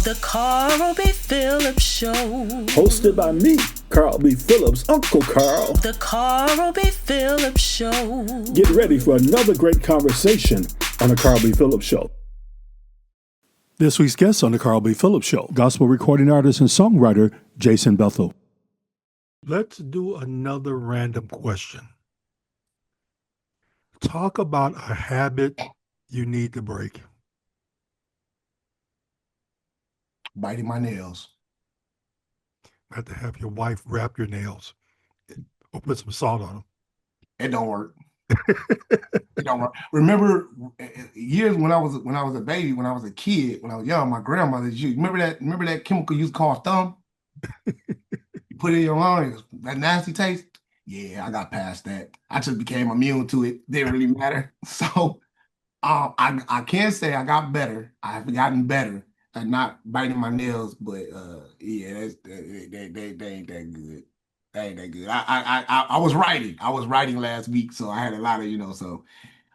The Carl B. Phillips Show. Hosted by me, Carl B. Phillips, Uncle Carl. The Carl B. Phillips Show. Get ready for another great conversation on The Carl B. Phillips Show. This week's guest on The Carl B. Phillips Show, gospel recording artist and songwriter, Jason Bethel. Let's do another random question. Talk about a habit you need to break. Biting my nails. I have to have your wife wrap your nails or put some salt on them. It don't work. It don't work. Remember years when I was a baby, when I was a kid, when I was young, my grandmother's used. Remember that chemical used called thumb? You put it in your lung, that nasty taste. Yeah, I got past that. I just became immune to it. Didn't really matter. So I can't say I got better. I've gotten better at not biting my nails, but yeah, they ain't that good. They ain't that good. I was writing. I was writing last week, so I had a lot of,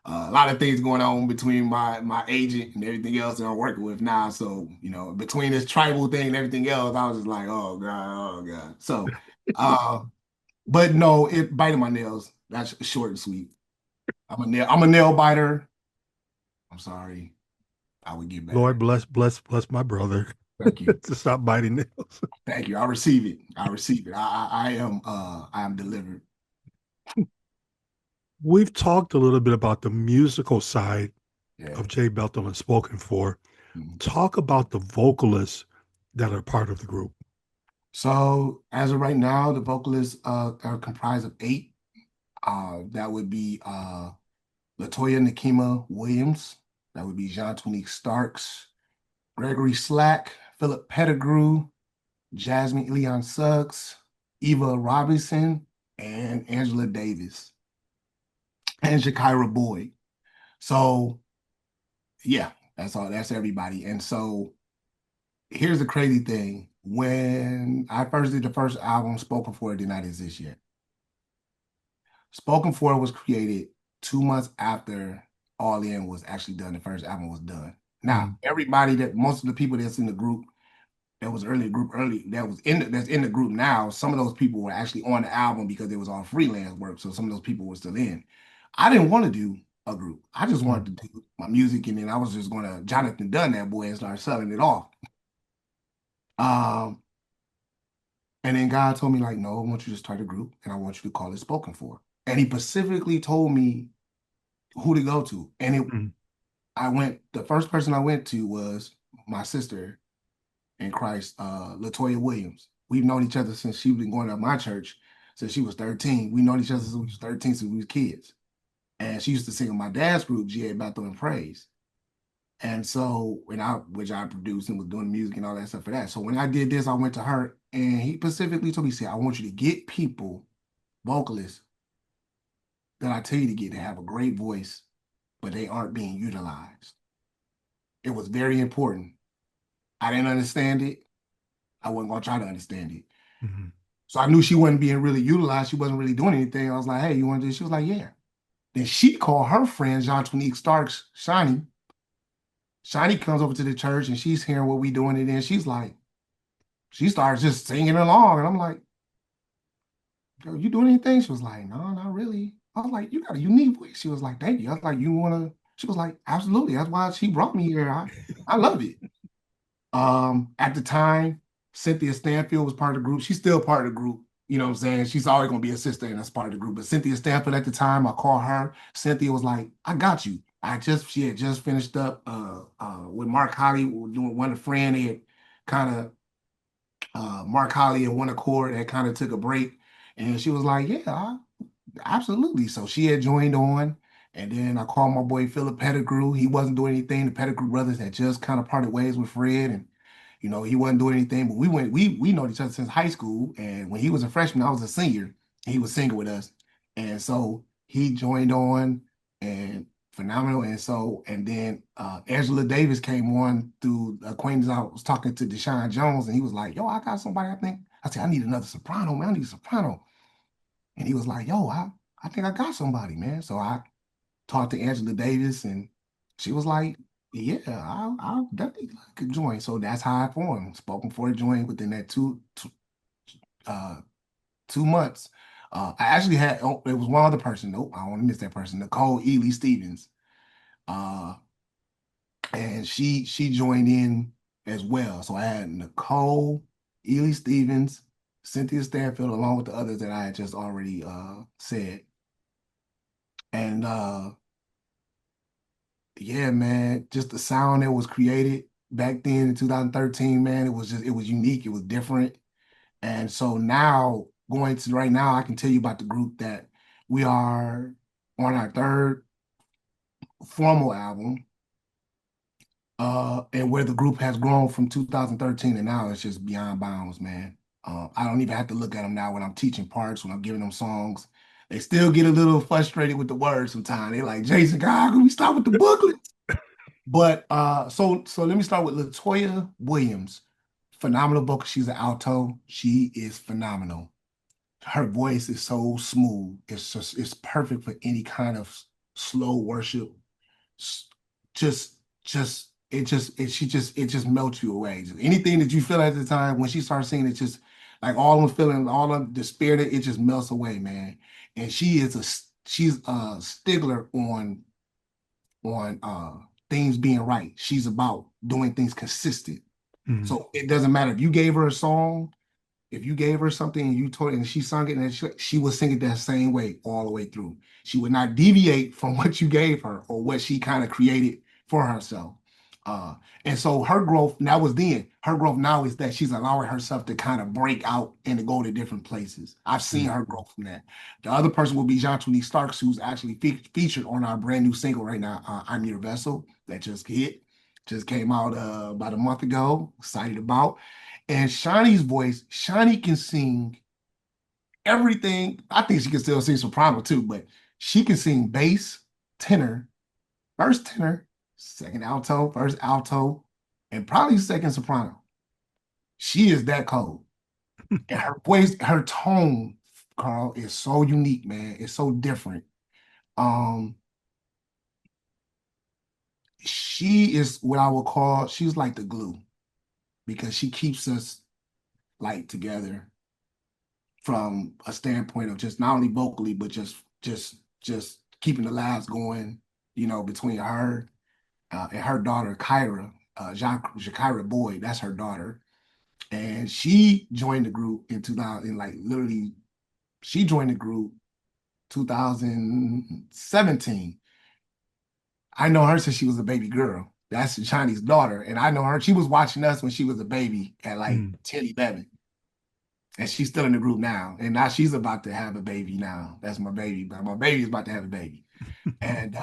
a lot of things going on between my agent and everything else that I'm working with now. So, between this tribal thing and everything else, I was just like, oh God. So, but no, biting my nails, that's short and sweet. I'm a nail biter. I'm sorry. I would get better. Lord bless my brother. Thank you. To stop biting nails. Thank you. I receive it. I am delivered. We've talked a little bit about the musical side of J. Bethel and Spoken For. Mm-hmm. Talk about the vocalists that are part of the group. So as of right now, the vocalists are comprised of 8. That would be Latoya Nakima Williams. That would be Jean-Tonique Starks, Gregory Slack, Philip Pettigrew, Jasmine Leon Suggs, Eva Robinson, and Angela Davis, and Shakira Boyd. So, yeah, that's all. That's everybody. And so, here's the crazy thing. When I first did the first album, Spoken For did not exist yet. Spoken For was created 2 months after All In was actually done. The first album was done. Now, most of the people that's in the group, that was that's in the group now, some of those people were actually on the album because it was all freelance work. So some of those people were still in. I didn't want to do a group. I just wanted to do my music, and then I was just going to Jonathan Dunn that boy and start selling it off. And then God told me, like, no, I want you to start a group, and I want you to call it Spoken For. And he specifically told me who to go to. And the first person I went to was my sister in Christ, Latoya Williams. We've known each other since she's been going to my church since she was 13. We known each other since we was 13, since we was kids. And she used to sing in my dad's group, G.A. Bethel and Praise. And so, which I produced and was doing music and all that stuff for that. So when I did this, I went to her, and he specifically told me, he said, I want you to get people, vocalists, that I tell you to get, to have a great voice, but they aren't being utilized. It was very important. I didn't understand it. I wasn't going to try to understand it. Mm-hmm. So I knew she wasn't being really utilized. She wasn't really doing anything. I was like, hey, you want to do this? She was like, yeah. Then she called her friend, Jean-Tonique Starks, Shani. Shani comes over to the church, and she's hearing what we doing, and then she's like, she starts just singing along. And I'm like, yo, you doing anything? She was like, no, not really. I was like, you got a unique voice. She was like, thank you. I was like, you want to? She was like, absolutely. That's why she brought me here. I love it. At the time, Cynthia Stanfield was part of the group. She's still part of the group. You know what I'm saying? She's always going to be a sister, and that's part of the group. But Cynthia Stanfield at the time, I called her. Cynthia was like, I got you. She had just finished up with Mark Holly, doing One a Friend. They had kind of, Mark Holly and One Accord had kind of took a break. And she was like, yeah, absolutely. So she had joined on, and then I called my boy Philip Pettigrew. He wasn't doing anything. The Pettigrew brothers had just kind of parted ways with Fred, and he wasn't doing anything. But we know each other since high school, and when he was a freshman, I was a senior. He was singing with us, and so he joined on, and phenomenal. And then Angela Davis came on through acquaintance. I was talking to Deshaun Jones, and he was like, yo, I got somebody. I said, I need another soprano, man. I need a soprano. And he was like, yo, I think I got somebody, man. So I talked to Angela Davis, and she was like, Yeah, I'll definitely could join. So that's how I formed. Spoken for joined within that uh 2 months. I actually had it was one other person. Nope, I don't want to miss that person. Nicole Ely Stevens. Uh, and she joined in as well. So I had Nicole Ely Stevens, Cynthia Stanfield, along with the others that I had just already said. And yeah, man, just the sound that was created back then in 2013, man, it was unique, it was different. And so now going to right now, I can tell you about the group that we are on our third formal album. And where the group has grown from 2013 and now it's just beyond bounds, man. I don't even have to look at them now when I'm teaching parts, when I'm giving them songs. They still get a little frustrated with the words sometimes. They're like, Jason, God, can we start with the booklet? But so let me start with Latoya Williams. Phenomenal vocal. She's an alto. She is phenomenal. Her voice is so smooth. It's perfect for any kind of slow worship. S- just it just melts you away. Just anything that you feel at the time when she starts singing, it just like all the feeling, all of the spirit, it just melts away, man. And she's a stickler on things being right. She's about doing things consistent. Mm. So it doesn't matter if you gave her a song, if you gave her something and you told her and she sung it and she would sing it that same way all the way through. She would not deviate from what you gave her or what she kind of created for herself. Uh, and so her growth, and that was then, her growth now is that she's allowing herself to kind of break out and to go to different places. I've seen Mm. her grow from that. The other person will be Jean Starks, who's actually featured on our brand new single right now, I'm Your Vessel, that just came out about a month ago. Excited about. And Shawnee's voice, Shawnee can sing everything. I think she can still sing soprano too, but she can sing bass, tenor, first tenor, second alto, first alto, and probably second soprano. She is that cold. And her voice, her tone, Carl, is so unique, man. It's so different. Um, she is what I would call, she's like the glue because she keeps us like together from a standpoint of just not only vocally, but just keeping the lives going, between her and her daughter, Kyra, Jakira Boyd, that's her daughter. And she joined the group in 2000, like literally, she joined the group 2017. I know her since she was a baby girl. That's Chinese daughter. And I know her, she was watching us when she was a baby at like Mm. 10, 11. And she's still in the group now. And now she's about to have a baby now. That's my baby. But my baby is about to have a baby. And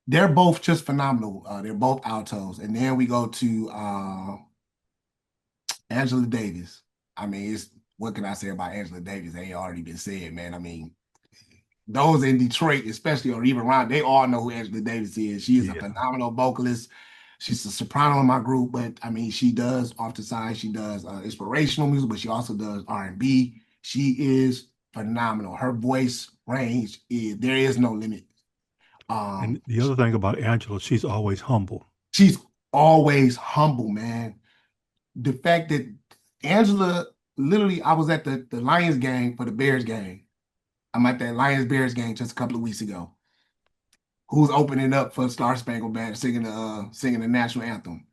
they're both just phenomenal. They're both altos. And then we go to Angela Davis. I mean, what can I say about Angela Davis? They already been said, man. I mean, those in Detroit, especially, or even around, they all know who Angela Davis is. She is a Yeah. phenomenal vocalist. She's a soprano in my group, but I mean, she does off the side. She does inspirational music, but she also does R&B. She is phenomenal. Her voice range is there is no limit. And Um, the other thing about Angela, she's always humble. she's always humble, man. The fact that Angela, literally, I was at the Lions game for the Bears game. I'm at that Lions Bears game just a couple of weeks ago. Who's opening up for Star Spangled Banner, singing the national anthem?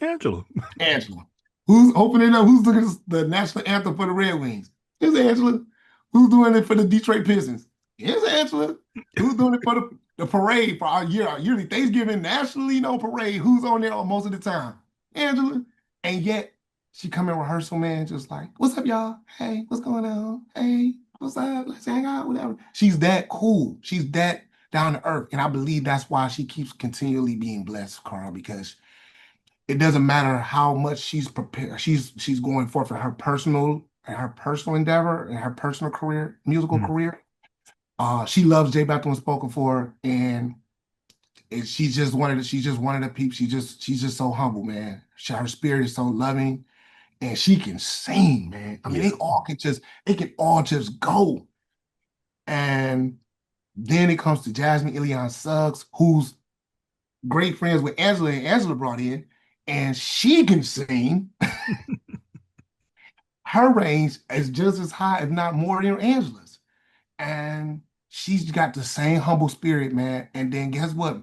Angela. Angela. Who's opening up? Who's doing the national anthem for the Red Wings? It's Angela. Who's doing it for the Detroit Pistons? It's Angela. Who's doing it for the parade for our yearly Thanksgiving nationally known parade? Who's on there most of the time? Angela. And yet she come in rehearsal, man, just like, what's up, y'all? Hey, what's going on? Hey, what's up? Let's hang out, whatever. She's that cool. She's that down to earth. And I believe that's why she keeps continually being blessed, Carl, because it doesn't matter how much she's prepared. She's going forth in her personal endeavor and her personal career, musical Mm. career. She loves J Bethel and Spoken For, and she's just one of the people. She's just so humble, man. Her spirit is so loving, and she can sing, man. I mean, Yeah. they can all just go. And then it comes to Jasmine Ilion Suggs, who's great friends with Angela, and Angela brought in, and she can sing. Her range is just as high, if not more, than Angela's. And she's got the same humble spirit, man. And then guess what?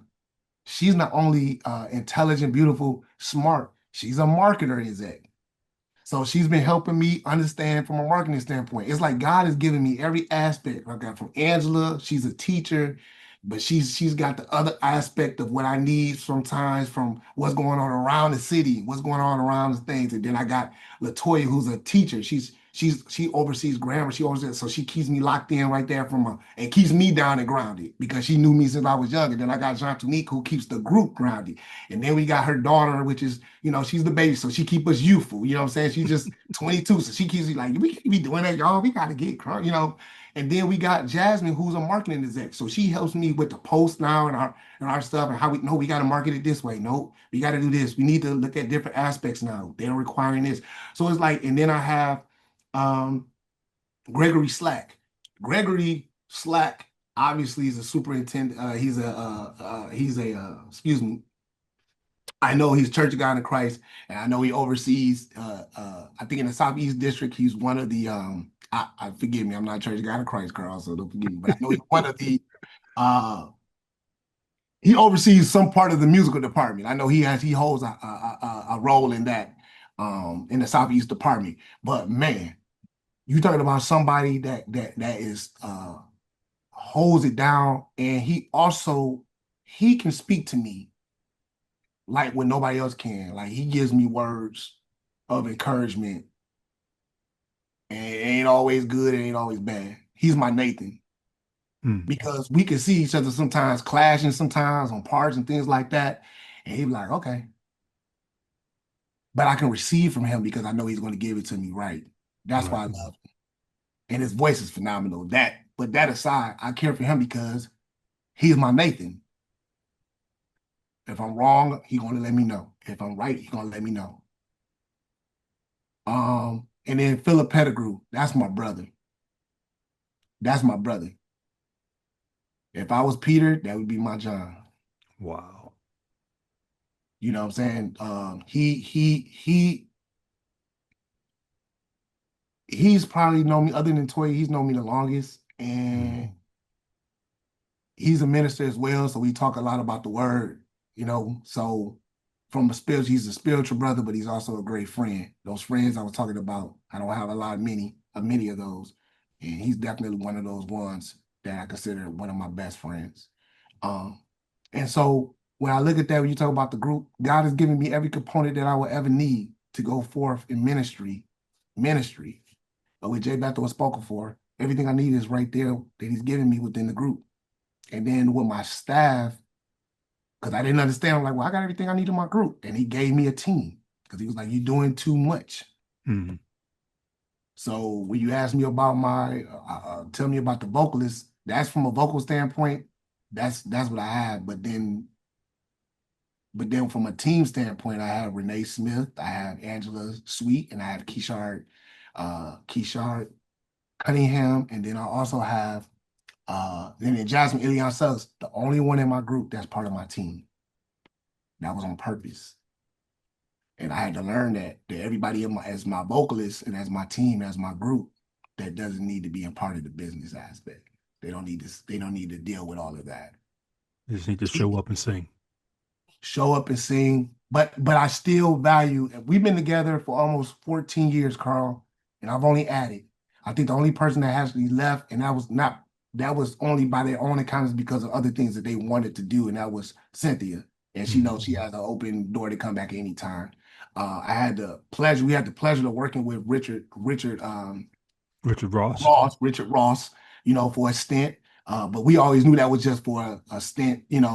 She's not only intelligent, beautiful, smart, she's a marketer exec. So she's been helping me understand from a marketing standpoint. It's like God is giving me every aspect. I got from Angela, she's a teacher, but she's got the other aspect of what I need sometimes from what's going on around the city, what's going on around the things. And then I got Latoya, who's a teacher. She oversees grammar. She oversees, so she keeps me locked in right there and keeps me down and grounded because she knew me since I was young. And then I got Jean Tunique, who keeps the group grounded. And then we got her daughter, which is, she's the baby, so she keep us youthful. You know what I'm saying? She's just 22, so she keeps me like, we can't be doing that, y'all. We got to get crunk. And then we got Jasmine, who's a marketing exec. So she helps me with the post now and our stuff and how we got to market it this way. No, we got to do this. We need to look at different aspects now. They're requiring this. So it's like, and then I have um, Gregory Slack. Gregory Slack obviously is a superintendent. Excuse me. I know he's Church of God in Christ, and I know he oversees. I think in the Southeast District, he's one of the. I forgive me, I'm not Church of God in Christ, Carl, so don't forgive me. But I know he's one of the. Uh, he oversees some part of the musical department. I know he holds a role in that in the Southeast Department. But man, you talking about somebody that is holds it down, and he can speak to me like when nobody else can. Like he gives me words of encouragement. And it ain't always good, it ain't always bad. He's my Nathan. Because we can see each other sometimes clashing sometimes on parts and things like that. And he's like, okay. But I can receive from him because I know he's going to give it to me right. That's why I love him. And his voice is phenomenal. But that aside, I care for him because he's my Nathan. If I'm wrong, he's gonna let me know. If I'm right, he's gonna let me know. And then Philip Pettigrew, that's my brother. That's my brother. If I was Peter, that would be my John. Wow. You know what I'm saying? He's probably known me other than Toy. He's known me the longest, and he's a minister as well. So we talk a lot about the word. So from a spiritual, he's a spiritual brother, but he's also a great friend. Those friends I was talking about, I don't have many of those, and he's definitely one of those ones that I consider one of my best friends. And so when I look at that, when you talk about the group, God has given me every component that I will ever need to go forth in ministry. But with Bethel and Spoken For, everything I need is right there that he's giving me within the group. And then with my staff, because I didn't understand, I'm like, well, I got everything I need in my group. And he gave me a team because he was like, you're doing too much. So when you ask me about tell me about the vocalist, that's from a vocal standpoint, that's what I have. But then from a team standpoint, I have Renee Smith, I have Angela Sweet, and I have Keshard Cunningham, and then I also have then Jasmine Ilion Suggs, the only one in my group that's part of my team. That was on purpose. And I had to learn that everybody as my vocalist and as my team, as my group, that doesn't need to be a part of the business aspect. They don't need to deal with all of that. They just need to show up and sing. Show up and sing. But I still value, we've been together for almost 14 years, Carl, and I've only added. I think the only person that actually left, and that was only by their own accounts because of other things that they wanted to do, and that was Cynthia. And she knows she has an open door to come back anytime. We had the pleasure of working with Richard Ross. Ross, for a stint. But we always knew that was just for a stint, and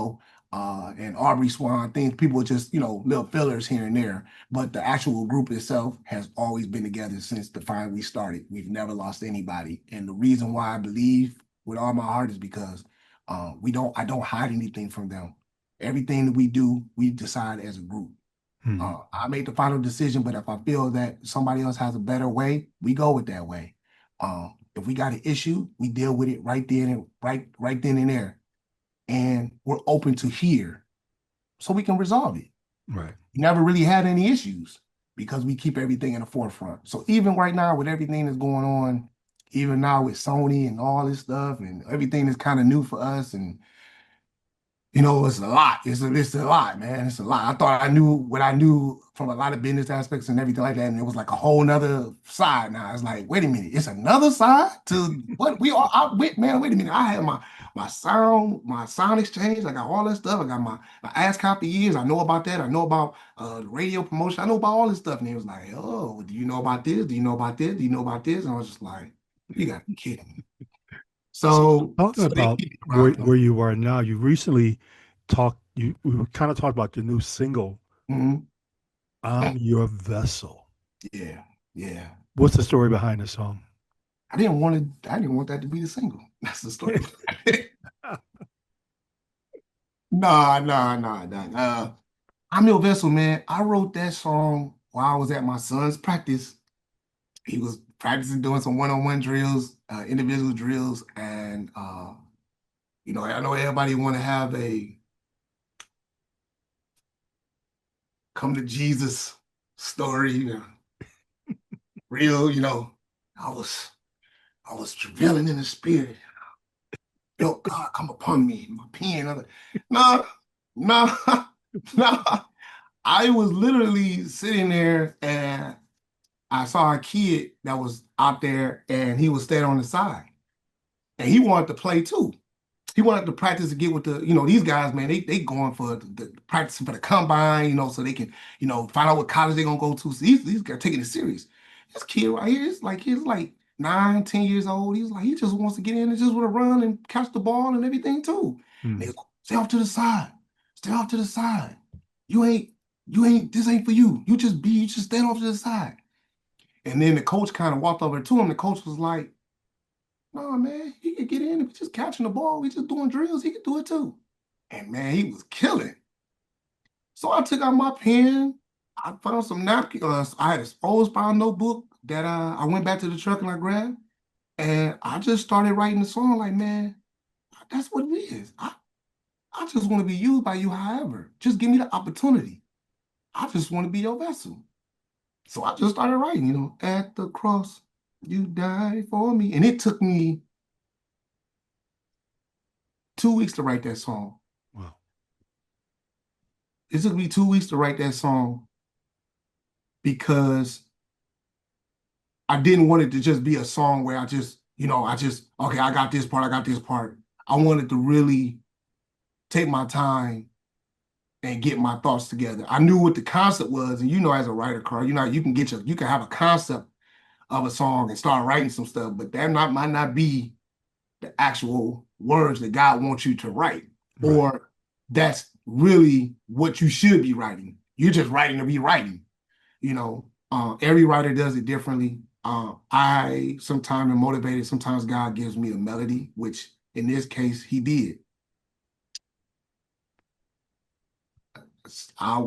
Aubrey Swan, things, people just, little fillers here and there. But the actual group itself has always been together since the time we started. We've never lost anybody. And the reason why I believe with all my heart is because I don't hide anything from them. Everything that we do, we decide as a group. I made the final decision, but if I feel that somebody else has a better way, we go with that way. If we got an issue, we deal with it right then and there. And we're open to hear. so we can resolve it. Right. We never really had any issues because we keep everything in the forefront. So even right now with everything that's going on, even now with Sony and all this stuff and everything that's kind of new for us, and it's a lot. It's a lot, man. It's a lot. I thought I knew what I knew from a lot of business aspects and everything like that, and it was like a whole nother side. Now it's like, wait a minute, it's another side to what we are. Man, wait a minute. I had my sound exchange. I got all that stuff. I got my ASCAP years. I know about that. I know about radio promotion. I know about all this stuff. And it was like, oh, do you know about this? Do you know about this? Do you know about this? And I was just like, you got to be kidding me. So talking about where you are now, you recently we kind of talked about the new single, I'm Your Vessel. Yeah, yeah. What's the story behind the song? I didn't want that to be the single. That's the story. Nah. I'm Your Vessel, man. I wrote that song while I was at my son's practice. He was practicing doing some one-on-one drills, individual drills, and I know everybody want to have a come to Jesus story, real, I was travailing in the spirit. Felt God come upon me, my pen. No. I was literally sitting there and I saw a kid that was out there and he was standing on the side. And he wanted to play too. He wanted to practice to get with the, these guys, man, they going for the practicing for the combine, so they can, find out what college they're gonna go to. So these guys taking it serious. This kid right here is like, he's like 9, 10 years old. He's like, he just wants to get in and just want to run and catch the ball and everything too. And they go, stay off to the side. Stay off to the side. This ain't for you. You just stand off to the side. And then the coach kind of walked over to him. The coach was like, no, man, he could get in. If he's just catching the ball, we just doing drills, he could do it too. And man, he was killing. So I took out my pen. I found some napkins. I had a old spiral notebook that I went back to the truck and I grabbed. And I just started writing the song like, man, that's what it is. I just want to be used by you, however. Just give me the opportunity. I just want to be your vessel. So I just started writing, at the cross, you died for me. And it took me 2 weeks to write that song. Wow. It took me 2 weeks to write that song because I didn't want it to just be a song where okay, I got this part. I wanted to really take my time and get my thoughts together. I knew what the concept was, and as a writer, Carl, you can have a concept of a song and start writing some stuff, but that might not be the actual words that God wants you to write, or that's really what you should be writing. You're just writing to be writing. Every writer does it differently. I sometimes am motivated. Sometimes God gives me a melody, which in this case he did. I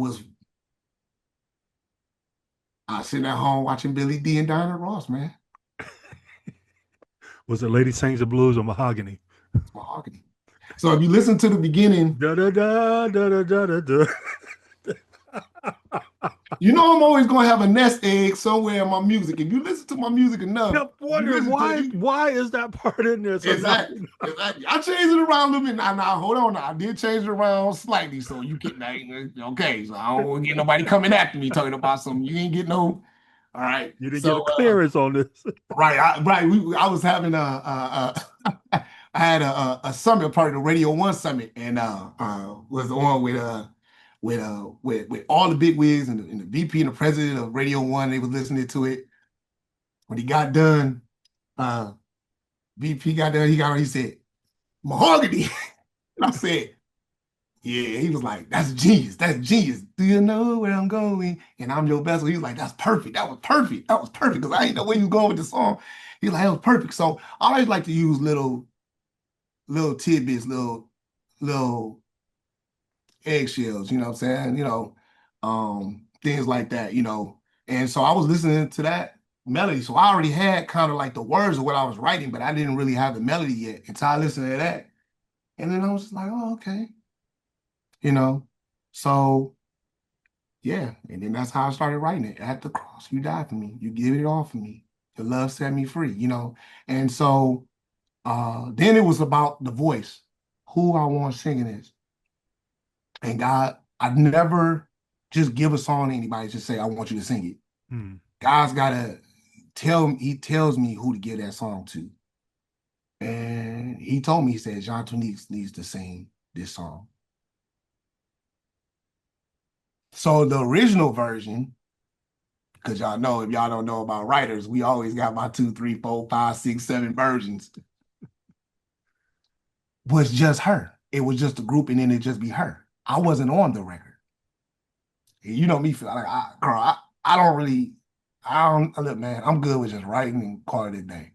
sitting at home watching Billy D and Diana Ross, man. Was it Lady Sings the Blues or Mahogany? It's Mahogany. So if you listen to the beginning, da, da, da, da, da, da, da. I'm always going to have a nest egg somewhere in my music. If you listen to my music enough, I'm wondering why is that part in there? So exactly. I changed it around a little bit. Now, hold on. I did change it around slightly, so you can, okay, so I don't want to get nobody coming after me talking about something. You ain't get no, all right. You didn't get a clearance on this. Right. I was having I had a summit, part of the Radio 1 summit, and was on with all the big wigs and the VP and the president of Radio 1. They was listening to it. When he got done, VP got done, he said, Mahogany. And I said, yeah. He was like, that's genius. Do you know where I'm going? And I'm your vessel. He was like, that's perfect. That was perfect. Because I didn't know where you was going with the song. He was like, that was perfect. So I always like to use little tidbits, little eggshells, you know what I'm saying? Things like that, And so I was listening to that melody. So I already had kind of like the words of what I was writing, but I didn't really have the melody yet until I listened to that. And then I was just like, oh, okay. So yeah, and then that's how I started writing it. At the cross, you died for me. You give it all for me. Your love set me free, you know. And so then it was about the voice, who I want singing is. And God, I never just give a song to anybody, just say, I want you to sing it. Mm. God's gotta he tells me who to give that song to. And he told me, he said, Jean needs to sing this song. So the original version, because y'all know, if y'all don't know about writers, we always got about 2, 3, 4, 5, 6, 7 versions, was just her. It was just a group and then it just be her. I wasn't on the record. You know me, feel like, I don't really, look, man, I'm good with just writing and call it a day.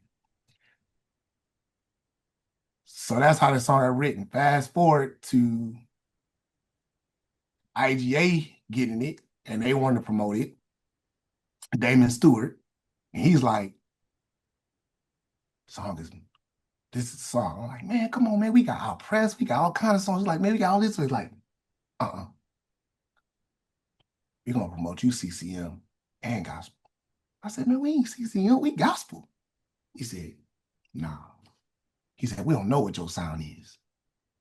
So that's how the song got written. Fast forward to IGA getting it, and they wanted to promote it. Damon Stewart, and he's like, this is the song. I'm like, man, come on, man, we got our press, we got all kinds of songs. He's like, man, we got all this. So he's like, we're gonna promote you CCM and gospel. I said, man, we ain't CCM, we gospel. He said, nah. He said, we don't know what your sound is,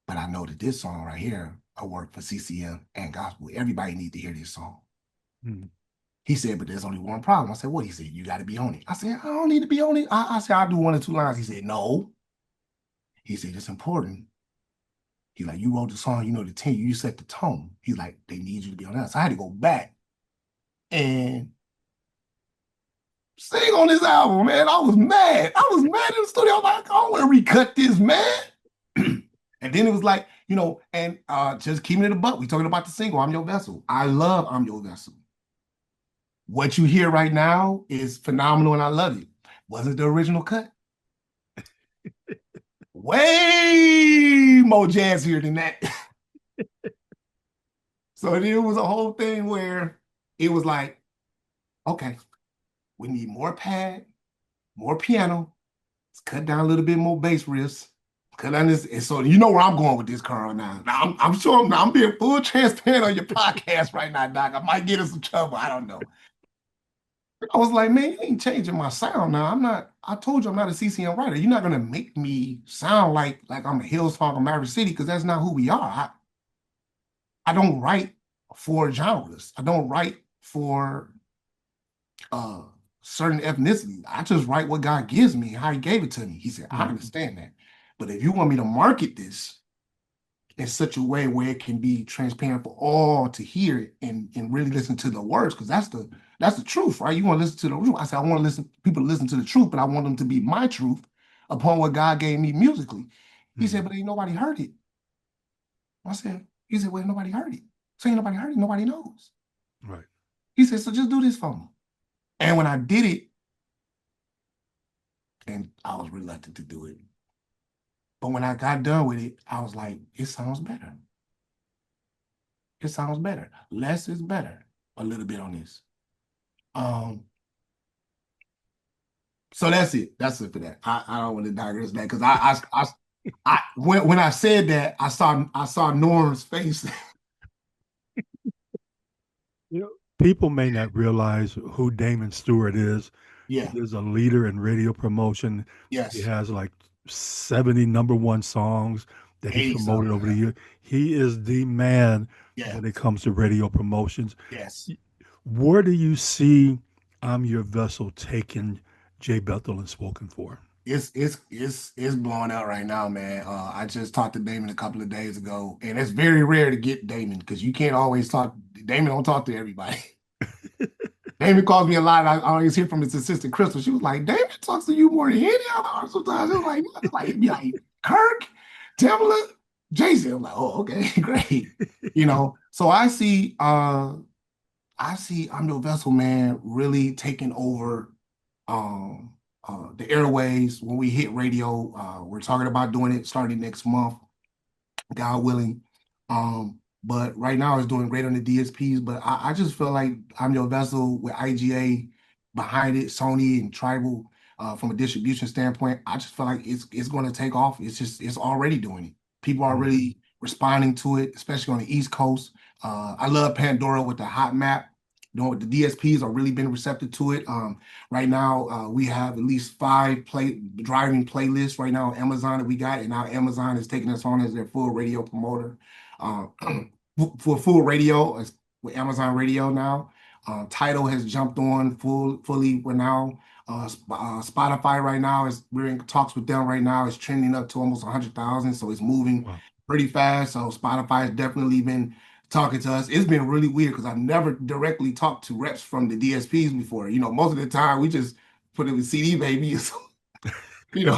but I know that this song right here will work for CCM and gospel. Everybody needs to hear this song. Mm-hmm. He said, but there's only one problem. I said, what? He said, you got to be on it. I said, I don't need to be on it. I said, I'll do 1 or 2 lines. He said, no. He said, it's important. He's like, you wrote the song, you know the tune, you set the tone. He's like, they need you to be on that. So I had to go back and sing on this album, man. I was mad. I was mad in the studio. I was like, I don't want to recut this, man. And then it was like, you know, and just keeping it a buck. We talking about the single, I'm Your Vessel. I love I'm Your Vessel. What you hear right now is phenomenal and I love it. Wasn't the original cut? Way more jazzier than that. So it was a whole thing where it was like, okay, we need more pad, more piano. Let's cut down a little bit more bass riffs. Cut down this. And so you know where I'm going with this, Carl. Now I'm sure I'm being full transparent on your podcast right now, Doc. I might get in some trouble. I don't know. I was like, man, you ain't changing my sound now. I told you I'm not a CCM writer. You're not gonna make me sound like I'm a Hillsong or Maverick City, because that's not who we are. I don't write for genres. I don't write for certain ethnicity. I just write what God gives me, how he gave it to me. He said, I understand that. But if you want me to market this in such a way where it can be transparent for all to hear it and really listen to the words, because that's the truth, right? You want to listen to the truth. I said, I want people to listen to the truth, but I want them to be my truth upon what God gave me musically. He said, but ain't nobody heard it. He said, well, nobody heard it. So ain't nobody heard it, nobody knows. Right. He said, so just do this for me. And when I did it, and I was reluctant to do it, but when I got done with it, I was like, it sounds better. It sounds better. Less is better. A little bit on this. So that's it. That's it for that. I don't want to digress that, because I when I said that, I saw Norm's face. You know, people may not realize who Damon Stewart is. Yeah. He is a leader in radio promotion. Yes. He has like 70 #1 songs that he's promoted over the years. He is the man when it comes to radio promotions. Yes. Where do you see I'm Your Vessel taking J. Bethel and Spoken For? It's blowing out right now, man. I just talked to Damon a couple of days ago, and it's very rare to get Damon, because you can't always talk. Damon don't talk to everybody. Damon calls me a lot. I always hear from his assistant, Crystal. She was like, Damon talks to you more than any other artist sometimes. It was like, it'd be like Kirk, Timbaland, Jason. I'm like, oh, okay, great. You know, so I see I'm Your Vessel, man, really taking over the airways when we hit radio. We're talking about doing it starting next month, God willing. But right now it's doing great on the DSPs. But I just feel like I'm Your Vessel with IGA behind it, Sony and Tribal, from a distribution standpoint. I just feel like it's going to take off. It's already doing it. People are really responding to it, especially on the East Coast. I love Pandora with the hot map. You know, the DSPs are really been receptive to it. Right now, we have at least 5 driving playlists right now on Amazon that we got, and now Amazon is taking us on as their full radio promoter. Uh, for full radio with Amazon Radio now. Tidal has jumped on fully. We're now Spotify right now we're in talks with them right now. It's trending up to almost 100,000, so it's moving pretty fast. So Spotify has definitely been talking to us. It's been really weird because I've never directly talked to reps from the DSPs before. You know, most of the time we just put it with CD baby. You know,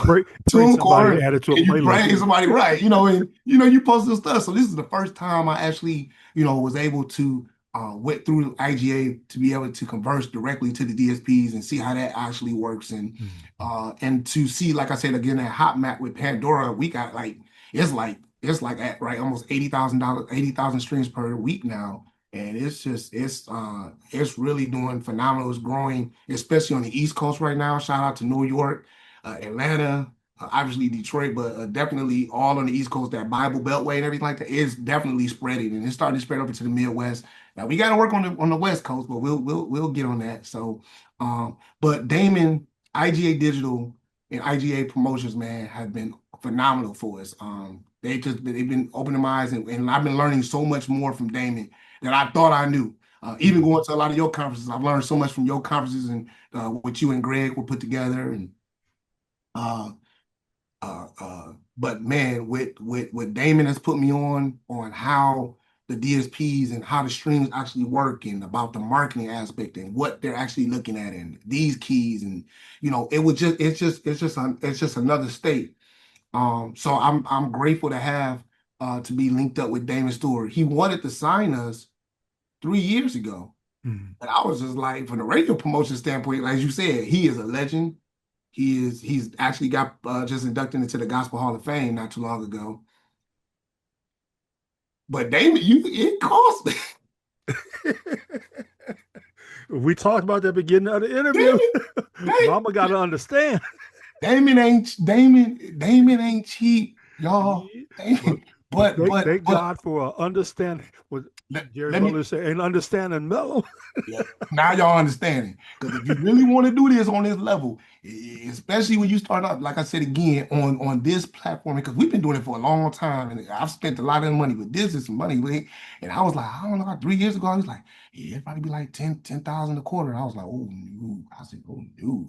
TuneCore, add it to a and you playlist. bring somebody right, you know, and you post this stuff. So this is the first time I actually, was able to went through IGA to be able to converse directly to the DSPs and see how that actually works, and to see, like I said again, that hot map with Pandora, we got it's like at right almost $80,000 streams per week now. And it's really doing phenomenal. It's growing, especially on the East Coast right now. Shout out to New York, Atlanta, obviously Detroit, but definitely all on the East Coast, that Bible Beltway and everything like that is definitely spreading, and it's starting to spread over to the Midwest. Now we got to work on the West Coast, but we'll get on that. So, but Damon, IGA Digital, and IGA Promotions, man, have been phenomenal for us. They've been opening my eyes, and I've been learning so much more from Damon that I thought I knew. Even going to a lot of your conferences, I've learned so much from your conferences and what you and Greg will put together. And but man, with Damon has put me on how the DSPs and how the streams actually work, and about the marketing aspect and what they're actually looking at, and these keys, and it's just another state. So I'm grateful to have to be linked up with Damon Stewart. He wanted to sign us 3 years ago. And I was just like, from the radio promotion standpoint, as you said, he is a legend. He's actually got just inducted into the Gospel Hall of Fame not too long ago. But Damon, it cost me. We talked about that beginning of the interview. Mama got to understand. Damon ain't cheap, y'all. But thank God for understanding. What Jerry Butler say, ain't understanding mellow. Yeah, now y'all understanding. Because if you really want to do this on this level, especially when you start out, like I said again, on this platform, because we've been doing it for a long time, and I've spent a lot of money, but this is some money. And I was like, I don't know, 3 years ago, I was like, yeah, it'd probably be like 10,000 a quarter. And I was like, oh no. I said, oh no.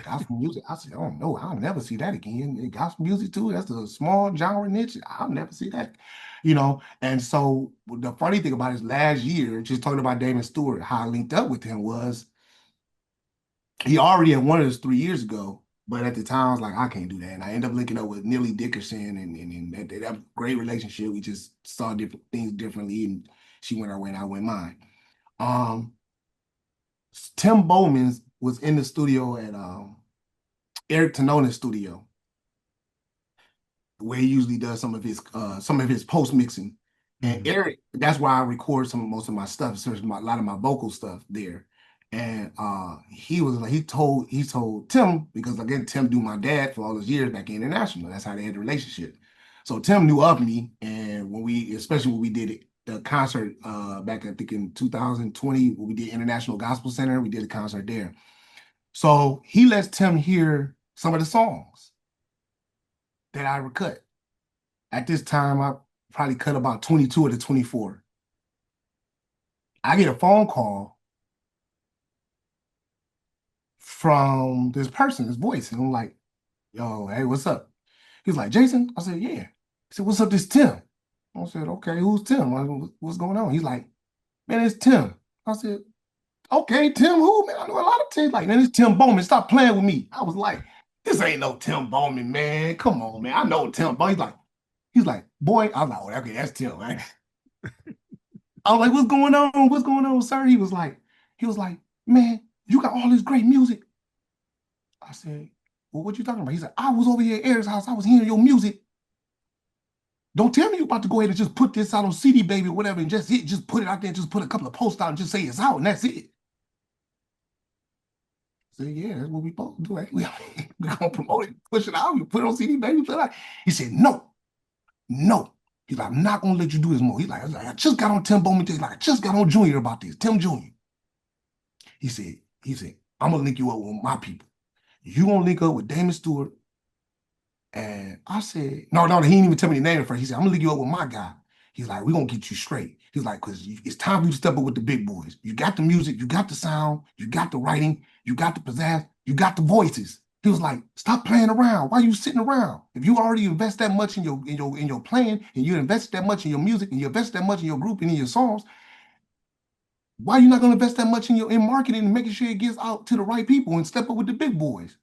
Gospel music. I said, oh no, I'll never see that again. And gospel music too. That's a small genre niche. I'll never see that. And so the funny thing about this last year, just talking about Damon Stewart, how I linked up with him was he already had wanted us 3 years ago, but at the time I was like, I can't do that. And I ended up linking up with Neely Dickerson, and that was a great relationship. We just saw different things differently, and she went her way and I went mine. Tim Bowman was in the studio at Eric Tanona's studio, where he usually does some of his post mixing. And Eric, that's why I record most of my stuff, especially a lot of my vocal stuff there. And he was like, he told Tim, because again, Tim knew my dad for all those years back in International. That's how they had the relationship. So Tim knew of me, and especially when we did it, the concert back, I think in 2020, when we did International Gospel Center, we did a concert there. So he lets Tim hear some of the songs that I cut. At this time, I probably cut about 22 of the 24. I get a phone call from this person, this voice, and I'm like, yo, hey, what's up? He's like, Jason? I said, yeah. He said, what's up, this Tim? I said, okay, who's Tim? What's going on? He's like, man, it's Tim. I said, okay, Tim who? Man, I know a lot of Tim. Like, man, it's Tim Bowman. Stop playing with me. I was like, this ain't no Tim Bowman, man. Come on, man. I know Tim Bowman. He's like, boy. I was like, oh, okay, that's Tim, man. I was like, what's going on? What's going on, sir? He was like, man, you got all this great music. I said, well, what you talking about? He said, I was over here at Eric's house. I was hearing your music. Don't tell me you're about to go ahead and just put this out on CD Baby or whatever, and just put it out there and just put a couple of posts out and just say it's out and that's it. I said, yeah, that's what we supposed to do. Right? We're going to promote it, push it out, we put it on CD Baby, put it out. He said, no. He's like, I'm not gonna let you do this more. I just got on Tim Bowman. He's like, I just got on Junior about this. Tim Jr. He said, I'm gonna link you up with my people. You gonna link up with Damon Stewart. And I said, no, he didn't even tell me the name first. He said, I'm gonna link you up with my guy. He's like, we're gonna get you straight. He's like, because it's time for you to step up with the big boys. You got the music, you got the sound, you got the writing, you got the pizzazz, you got the voices. He was like, stop playing around. Why are you sitting around? If you already invest that much in your playing, and you invest that much in your music, and you invest that much in your group and in your songs, why are you not gonna invest that much in marketing and making sure it gets out to the right people and step up with the big boys?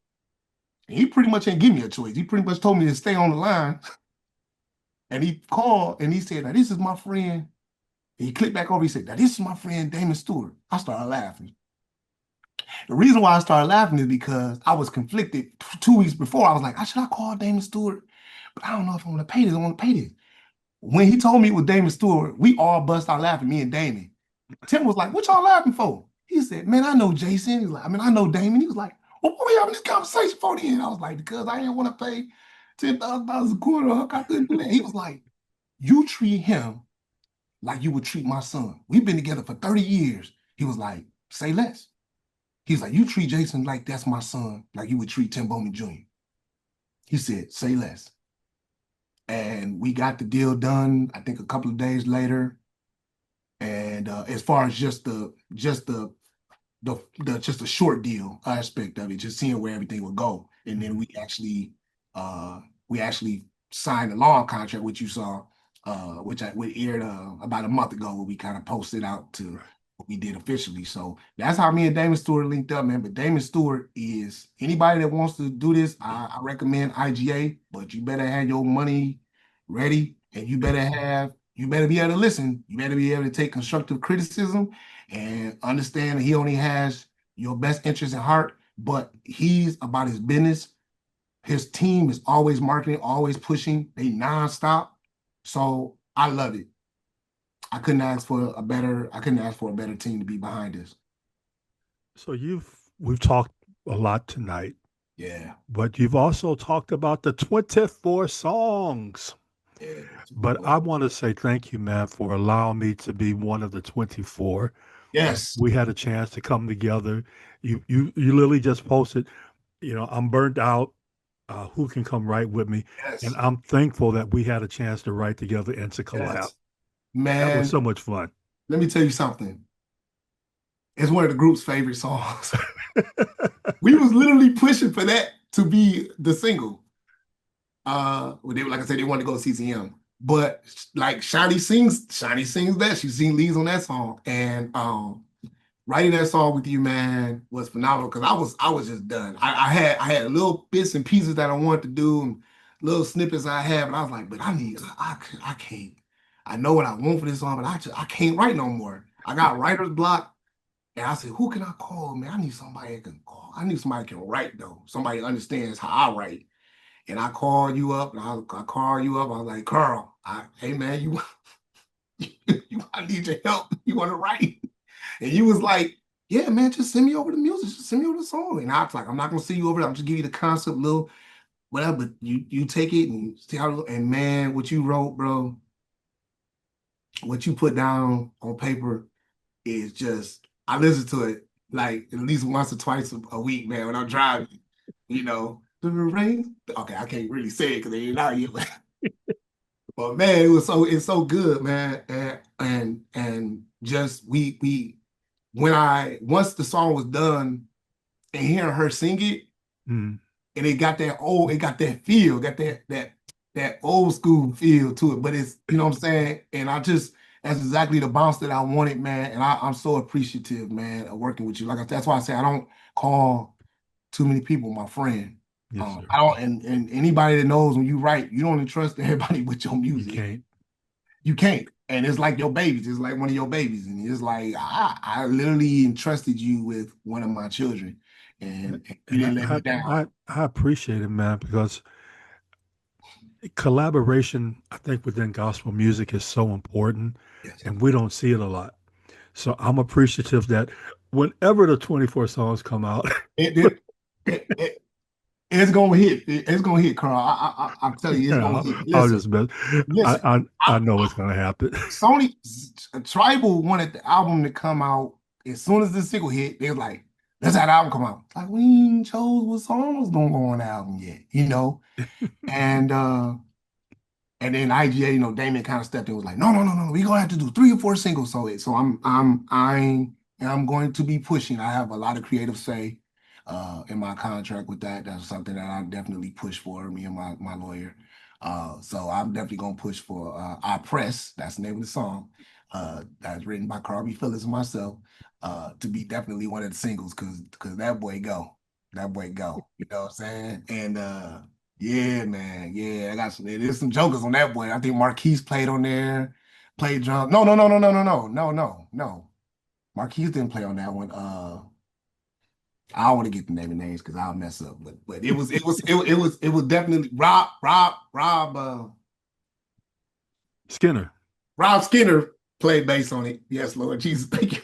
And he pretty much ain't give me a choice. He pretty much told me to stay on the line. And he called and he said, now this is my friend. And he clicked back over. He said, now this is my friend Damon Stewart. I started laughing. The reason why I started laughing is because I was conflicted 2 weeks before. I was like, should I call Damon Stewart? But I don't know if I want to pay this. I want to pay this. When he told me it was Damon Stewart, we all bust out laughing, me and Damon. Tim was like, what y'all laughing for? He said, man, I know Jason. He's like, I know Damon. He was like, well, what are we having this conversation for then? I was like, because I didn't want to pay $10,000 a quarter. I couldn't do that. He was like, you treat him like you would treat my son. We've been together for 30 years. He was like, say less. He's like, you treat Jason like that's my son, like you would treat Tim Bowman Jr. He said, say less. And we got the deal done, I think a couple of days later. And as far as just the short deal aspect of it, just seeing where everything would go. And then we actually signed a long contract, which you saw, which aired about a month ago, where we kind of posted out to what we did officially. So that's how me and Damon Stewart linked up, man. But Damon Stewart is anybody that wants to do this, I recommend IGA, but you better have your money ready, and you better be able to listen. You better be able to take constructive criticism and understand that he only has your best interest at heart, but he's about his business. His team is always marketing, always pushing. They nonstop. So I love it. I couldn't ask for a better team to be behind this. So we've talked a lot tonight. Yeah. But you've also talked about the 24 songs. Yeah. But I want to say thank you, man, for allowing me to be one of the 24. Yes. We had a chance to come together. You literally just posted, I'm burnt out. Who can come write with me? Yes. And I'm thankful that we had a chance to write together and to collab. Yes. Man, that was so much fun. Let me tell you something. It's one of the group's favorite songs. We was literally pushing for that to be the single. Like I said, they wanted to go CCM. But like Shani sings that. She leads on that song. And writing that song with you, man, was phenomenal, because I was just done. I had little bits and pieces that I wanted to do, and little snippets I had, but I was like, but I can't. I know what I want for this song, but I can't write no more. I got writer's block, and I said, who can I call, man? I need somebody that can call. I need somebody that can write, though. Somebody that understands how I write. And I called you up, and I called you up. I was like, Carl, hey, man, I need your help. You want to write? And you was like, yeah, man, just send me over the music. Just send me over the song. And I was like, I'm not going to send you over. I'm just give you the concept, little whatever. But you take it and see how. And man, what you wrote, bro, what you put down on paper is just, I listen to it like at least once or twice a week, man, when I'm driving, The rain. Okay, I can't really say it because they ain't out yet. But man, it's so good, man. And just once the song was done and hearing her sing it, and it got that feel, that old school feel to it. But it's, you know what I'm saying? And that's exactly the bounce that I wanted, man. And I'm so appreciative, man, of working with you. That's why I say I don't call too many people my friend. Yes, I don't, and anybody that knows when you write, you don't entrust everybody with your music. You can't. And it's like your babies. It's like one of your babies. And it's like, I literally entrusted you with one of my children. And you didn't let me down. I appreciate it, man, because collaboration, I think, within gospel music is so important. Yes. And we don't see it a lot. So I'm appreciative that whenever the 24 songs come out, It's gonna hit. It's gonna hit, Carl. I'm telling you, it's gonna Yeah, hit. I'll Listen, just bet. listen. I know what's gonna happen. Sony Tribal wanted the album to come out as soon as the single hit. They was like, "Let's have the album come out." It's like we ain't chose what song was gonna go on the album yet, And and then IGA, Damon kind of stepped in, and was like, "No, no, no, no, we gonna have to do 3 or 4 singles." So I'm going to be pushing. I have a lot of creative say in my contract with that. That's something that I definitely push for, me and my lawyer. So I'm definitely gonna push for I Press, that's the name of the song, that's written by Carl B. Phillips and myself, to be definitely one of the singles, because that boy go. That boy go. You know what I'm saying? And yeah, man. Yeah, there's some jokers on that boy. I think Marquise played on there, played drums. No, no, no, no, no, no, no, no, no, no. Marquise didn't play on that one. I don't want to get the name and names because I'll mess up. But it was definitely Skinner. Rob Skinner played bass on it. Yes, Lord Jesus, thank you.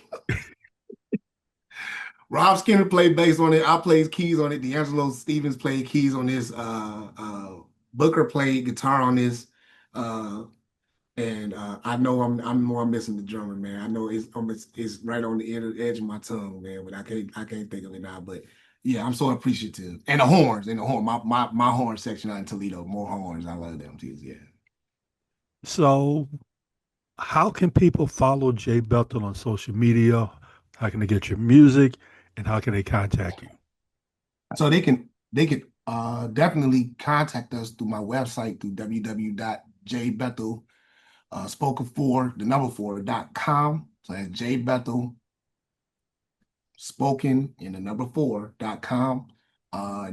Rob Skinner played bass on it. I played keys on it. D'Angelo Stevens played keys on this. Booker played guitar on this. And I know I'm missing the drummer, man. I know it's right on the edge of my tongue, man, but I can't think of it now. But yeah, I'm so appreciative. And the horns, my horn section out in Toledo, more horns. I love them too. Yeah. So, how can people follow Jay Bethel on social media? How can they get your music, and how can they contact you? So they can definitely contact us through my website through www.jbethel spoken for the number 4.com. So that's J Bethel spoken in the number 4.com.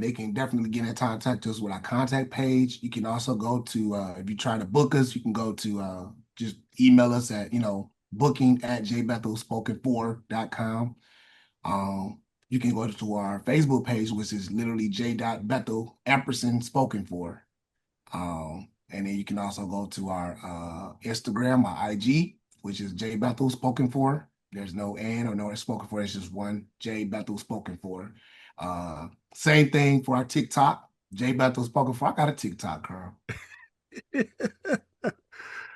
They can definitely get in contact us with our contact page. You can also go to if you try to book us, you can go to just email us at booking@jbethelspoken4.com. You can go to our Facebook page, which is literally j.bethel ampersand spoken for. And then you can also go to our Instagram, our IG, which is J Bethel Spoken For. There's no N or no spoken for. It's just one J Bethel Spoken For. Same thing for our TikTok, J Bethel Spoken For. I got a TikTok, Carl. I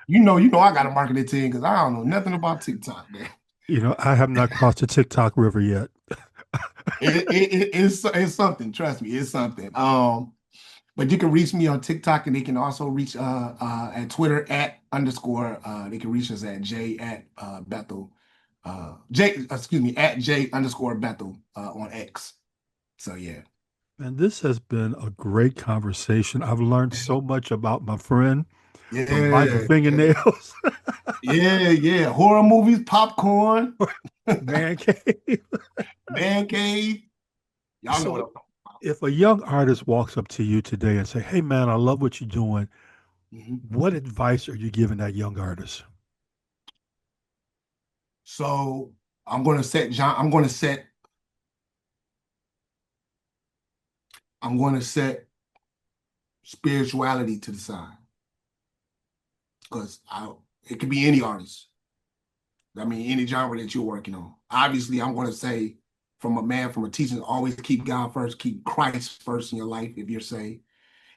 got a marketing team because I don't know nothing about TikTok, man. I have not crossed the TikTok river yet. It's something. Trust me, it's something. But you can reach me on TikTok, and they can also reach at Twitter at underscore. They can reach us at J at Bethel. At J underscore Bethel on X. So yeah. And this has been a great conversation. I've learned so much about my friend from biting Yeah. fingernails. Yeah. Horror movies, popcorn, Man cave. man cave. Y'all know what I'm So talking about. if a young artist walks up to you today and say, "Hey man, I love what you're doing," Mhm. what advice are you giving that young artist? So I'm gonna set John. I'm gonna set spirituality to the side because it could be any artist. I mean, any genre that you're working on. Obviously, I'm going to say, from a teacher, always keep God first, keep Christ first in your life if you're saved.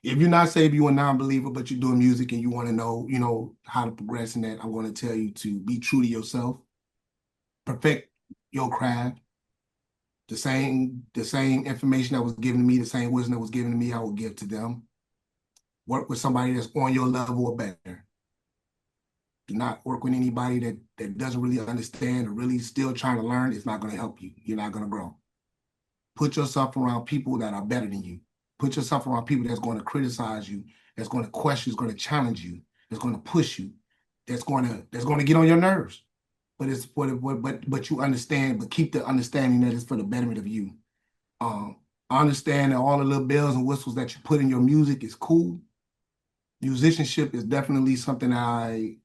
If you're not saved, you're a non-believer, but you're doing music and you want to know, how to progress in that, I'm going to tell you to be true to yourself, perfect your craft. The same information that was given to me, the same wisdom that was given to me, I will give to them. Work with somebody that's on your level or better. Do not work with anybody that doesn't really understand or really still trying to learn. It's not going to help you. You're not going to grow. Put yourself around people that are better than you. Put yourself around people that's going to criticize you, that's going to question, that's going to challenge you, that's going to push you, that's going to get on your nerves. But it's but you understand, but keep the understanding that it's for the betterment of you. Um, I understand that all the little bells and whistles that you put in your music is cool. Musicianship is definitely something I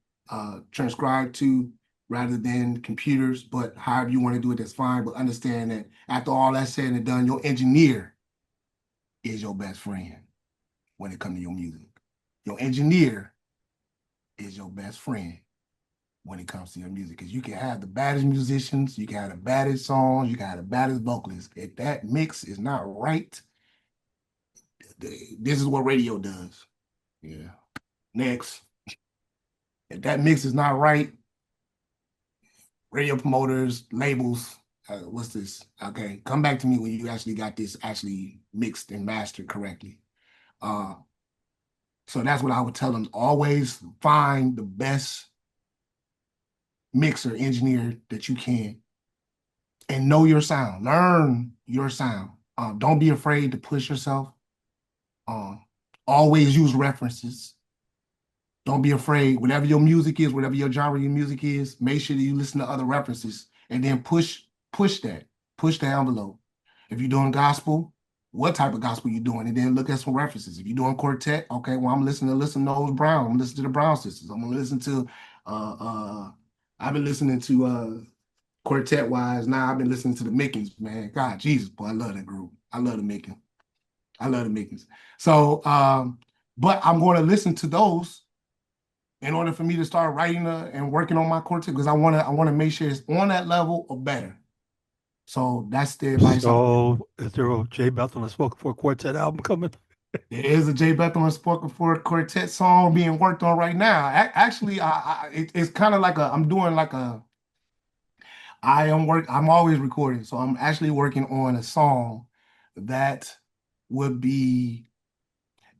transcribe to rather than computers, but however you want to do it, that's fine. But understand that after all that's said and done, your engineer is your best friend when it comes to your music. Your engineer is your best friend when it comes to your music. Because you can have the baddest musicians, you can have the baddest songs, you can have the baddest vocalists. If that mix is not right, This is what radio does. Yeah. Next. If that mix is not right, radio promoters, labels, what's this? Okay, come back to me when you actually got this actually mixed and mastered correctly. So that's what I would tell them. Always find the best mixer, engineer that you can, and know your sound. Learn your sound. Don't be afraid to push yourself. Always use references. Don't be afraid. Whatever your music is, whatever your genre of your music is, make sure that you listen to other references and then push the envelope. If you're doing gospel, what type of gospel you doing? And then look at some references. If you're doing quartet, okay, well, I'm listening to those Brown. I'm listening to the Brown sisters. I'm gonna listen to I've been listening to quartet wise. Now I've been listening to the Mickens, man. God, Jesus, boy, I love that group. I love the Mickens. So but I'm going to listen to those in order for me to start writing and working on my quartet, because I want to make sure it's on that level or better. So that's the advice. So is there a J. Bethel and Spoken For quartet album coming? There is a J. Bethel and Spoken For quartet song being worked on right now. Actually, it's kind of like I'm always recording, so I'm actually working on a song that would be,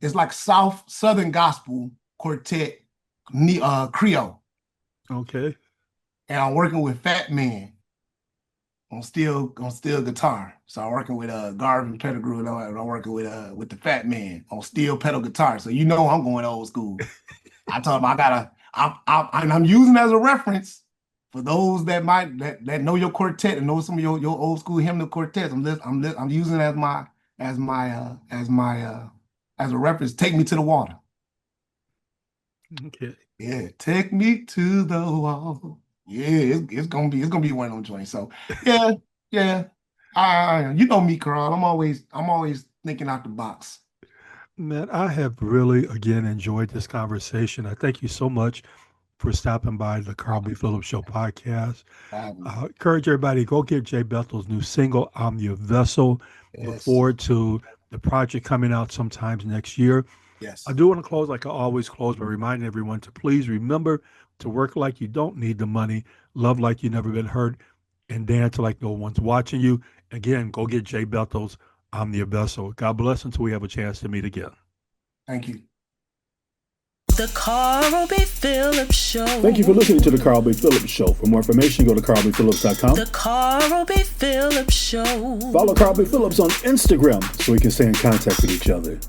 it's like Southern gospel quartet, Creole. Okay. And I'm working with Fat Man on steel guitar. So I'm working with Garvin Pettigrew, and I'm working with the Fat Man on steel pedal guitar. So I'm going old school. I told him I'm using as a reference for those that know your quartet and know some of your old school hymnal quartets. I'm using it as a reference. Take me to the water. Okay. Yeah, take me to the wall. Yeah, it's gonna be one of them joints. So yeah. You know me, Carl. I'm always thinking out the box. Man, I have really again enjoyed this conversation. I thank you so much for stopping by the Carl B. Phillips Show podcast. Encourage everybody, go get J. Bethel's new single, I'm Your Vessel. Yes. Look forward to the project coming out sometimes next year. Yes. I do want to close like I always close by reminding everyone to please remember to work like you don't need the money, love like you've never been hurt, and dance like no one's watching you. Again, go get J. Bethel's I'm Your Vessel. God bless until we have a chance to meet again. Thank you. The Carl B. Phillips Show. Thank you for listening to the Carl B. Phillips Show. For more information, go to carlbphillips.com. The Carl B. Phillips Show. Follow Carl B. Phillips on Instagram so we can stay in contact with each other.